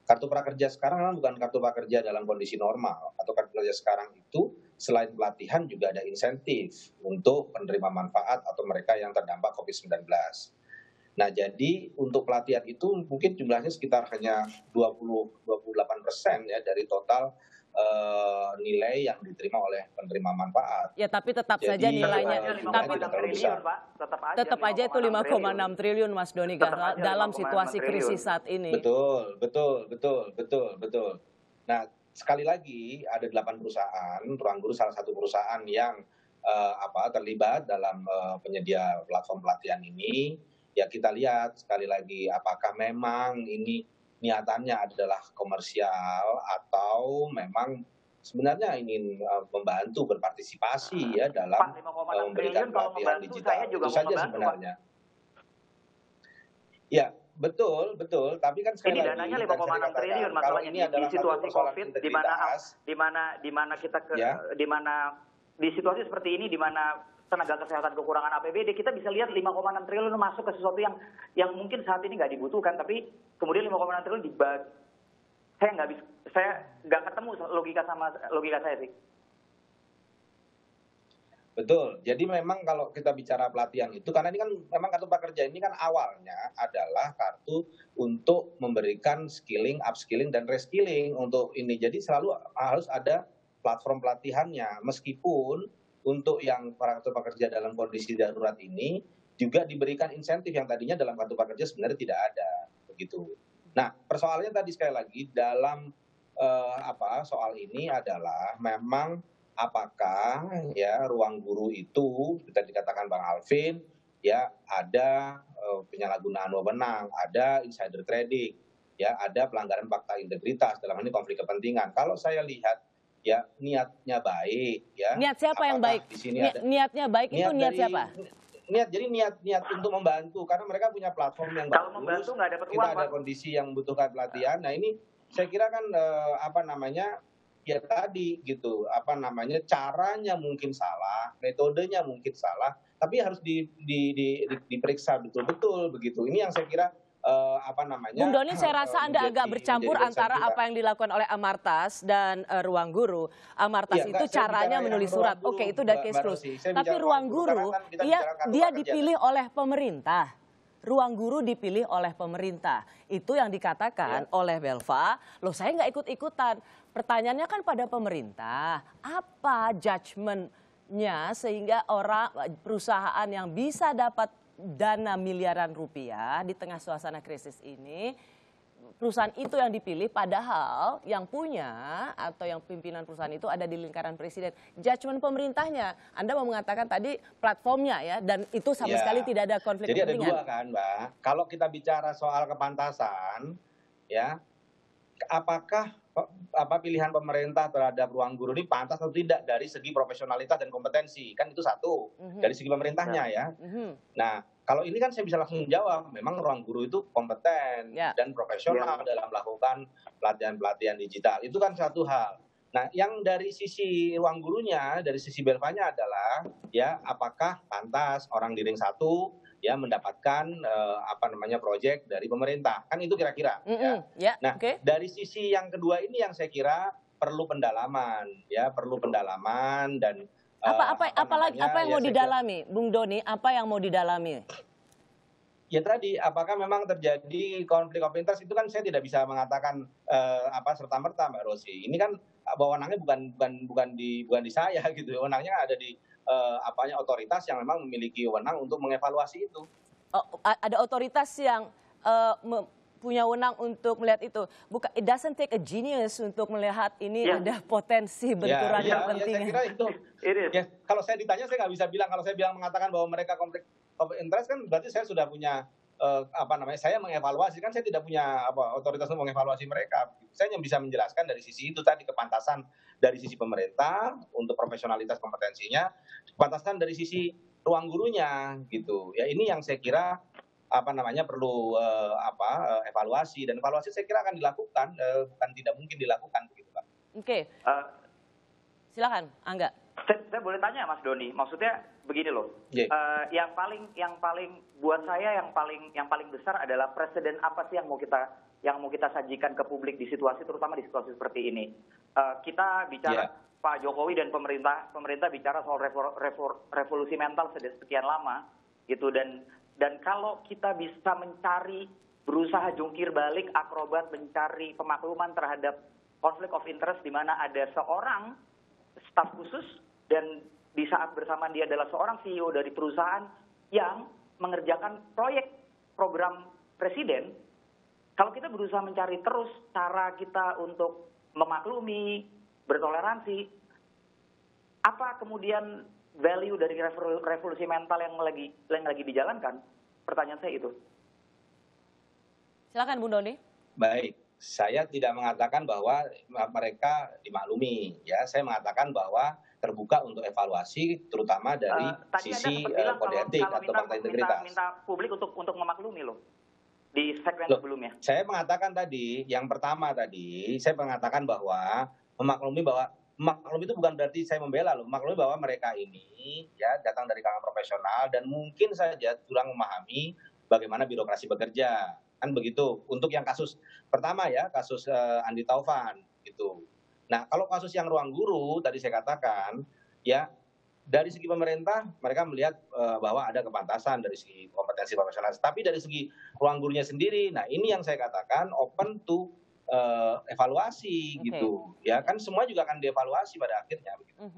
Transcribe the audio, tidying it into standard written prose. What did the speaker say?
Kartu prakerja sekarang memang bukan kartu prakerja dalam kondisi normal. Kartu prakerja sekarang itu selain pelatihan juga ada insentif untuk penerima manfaat atau mereka yang terdampak COVID-19. Nah, jadi untuk pelatihan itu mungkin jumlahnya sekitar hanya 28% ya dari total nilai yang diterima oleh penerima manfaat. Ya, tapi tetap saja Jadi nilainya, jumlahnya tapi tidak terlalu besar. Pak. tetap aja itu 5,6 triliun, Mas Doni, dalam 5,6 situasi triliun. krisis saat ini. Betul. Nah, sekali lagi ada 8 perusahaan, Ruang Guru salah satu perusahaan yang terlibat dalam penyedia platform pelatihan ini. Ya kita lihat sekali lagi apakah memang ini niatannya adalah komersial atau memang sebenarnya ingin membantu berpartisipasi ya dalam Pak, 5,6 memberikan triliun kalau pelatihan membantu, digital. saya juga Itu mau saja membantu, sebenarnya. Ya, betul. Tapi kan sekali ini lagi dananya tadi saya 5,6 triliun katakan, kalau masalahnya ini di adalah satu situasi persoalan COVID, integritas, di mana kita Ya. di situasi seperti ini, di mana tenaga kesehatan kekurangan APBD, kita bisa lihat 5,6 triliun masuk ke sesuatu yang mungkin saat ini nggak dibutuhkan, tapi kemudian 5,6 triliun dibagi. Saya nggak ketemu logika saya sih. Betul. Jadi memang kalau kita bicara pelatihan itu, karena ini kan memang kartu prakerja ini kan awalnya adalah kartu untuk memberikan skilling, upskilling, dan reskilling untuk ini. Jadi selalu harus ada platform pelatihannya. Meskipun untuk yang kartu prakerja dalam kondisi darurat ini juga diberikan insentif yang tadinya dalam kartu prakerja sebenarnya tidak ada. Begitu. Nah, persoalannya tadi sekali lagi dalam soal ini adalah memang apakah ya Ruang Guru itu kita dikatakan Bang Alvin ya ada penyalahgunaan wewenang, ada insider trading, ya ada pelanggaran fakta integritas, dalam hal ini konflik kepentingan. Kalau saya lihat ya niatnya baik ya. Niat siapa yang baik? Di sini Niatnya baik itu niat siapa? Niat untuk membantu karena mereka punya platform yang Kalau bagus. membantu nggak dapat uang, kita ada Pak. kondisi yang membutuhkan pelatihan. Nah ini saya kira kan ya tadi gitu caranya mungkin salah, metodenya mungkin salah, tapi harus diperiksa betul-betul begitu. Ini yang saya kira Bung Doni, saya rasa Anda agak bercampur antara apa yang dilakukan oleh Amartas dan Ruang Guru. Amartas itu caranya menulis surat. Oke, itu udah case close. Tapi Ruang Guru, dia dipilih oleh pemerintah. Ruang Guru dipilih oleh pemerintah. Itu yang dikatakan oleh Belva, loh saya nggak ikut-ikutan. Pertanyaannya kan pada pemerintah, apa judgement-nya sehingga perusahaan yang bisa dapat dana miliaran rupiah di tengah suasana krisis ini, perusahaan itu yang dipilih padahal yang punya atau yang pimpinan perusahaan itu ada di lingkaran presiden. Judgement pemerintahnya, Anda mau mengatakan tadi platformnya ya, dan itu sama sekali tidak ada konflik kepentingan. Jadi ada dua kan Mbak, kalau kita bicara soal kepantasan ya, apakah pilihan pemerintah terhadap Ruang Guru ini pantas atau tidak dari segi profesionalitas dan kompetensi, kan itu satu dari segi pemerintahnya ya. Nah kalau ini kan saya bisa langsung jawab, memang Ruang Guru itu kompeten dan profesional dalam melakukan pelatihan digital, itu kan satu hal. Nah yang dari sisi Ruang Gurunya, dari sisi Belvanya adalah ya apakah pantas orang di ring 1 ya mendapatkan proyek dari pemerintah, kan itu kira-kira. Nah dari sisi yang kedua ini yang saya kira perlu pendalaman dan apa yang mau didalami, Bung Doni? Apa yang mau didalami? Ya tadi, apakah memang terjadi konflik of interest itu kan saya tidak bisa mengatakan serta-merta Mbak Rosi. Ini kan wewenangnya bukan di saya gitu. Wewenangnya ada di otoritas yang memang memiliki wewenang untuk mengevaluasi itu. Ada otoritas yang punya wewenang untuk melihat itu. Bukan, it doesn't take a genius untuk melihat ini ada potensi benturan kepentingan. Saya kira itu. Ya, kalau saya ditanya saya nggak bisa bilang. Kalau saya mengatakan bahwa mereka konflik of interest kan berarti saya sudah punya saya mengevaluasi, kan saya tidak punya otoritas untuk mengevaluasi mereka. Saya yang bisa menjelaskan dari sisi itu tadi, kepantasan dari sisi pemerintah untuk profesionalitas kompetensinya, kepantasan dari sisi Ruang Gurunya gitu. Ya ini yang saya kira perlu evaluasi, dan evaluasi saya kira akan dilakukan, bukan tidak mungkin dilakukan begitu Pak. Oke. Silakan Angga. Saya boleh tanya Mas Doni, maksudnya begini loh. Yang paling buat saya yang paling besar adalah presiden apa sih yang mau kita yang mau kita sajikan ke publik di situasi, terutama di situasi seperti ini. Kita bicara Pak Jokowi dan pemerintah bicara soal revolusi mental sekian lama, gitu. Dan kalau kita bisa berusaha jungkir balik, akrobat mencari pemakluman terhadap konflik of interest di mana ada seorang staf khusus dan di saat bersamaan dia adalah seorang CEO dari perusahaan yang mengerjakan program presiden, kalau kita berusaha mencari terus cara kita untuk memaklumi, bertoleransi, apa kemudian value dari revolusi mental yang lagi dijalankan? Pertanyaan saya itu. Silakan Bung Doni. Baik, saya tidak mengatakan bahwa mereka dimaklumi, ya. Saya mengatakan bahwa terbuka untuk evaluasi, terutama dari sisi kode etik atau fakta integritas. Minta publik untuk memaklumi loh di segmen sebelumnya. Saya mengatakan tadi, yang pertama tadi, saya mengatakan bahwa memaklumi itu bukan berarti saya membela loh. Memaklumi bahwa mereka ini ya datang dari kalangan profesional dan mungkin saja kurang memahami bagaimana birokrasi bekerja. Kan begitu untuk yang kasus pertama ya, kasus Andi Taufan gitu. Nah, kalau kasus yang Ruang Guru tadi saya katakan ya, dari segi pemerintah mereka melihat bahwa ada kepantasan dari segi kompetensi profesional, tapi dari segi Ruang Gurunya sendiri, nah ini yang saya katakan open to evaluasi gitu ya, kan semua juga akan dievaluasi pada akhirnya begitu.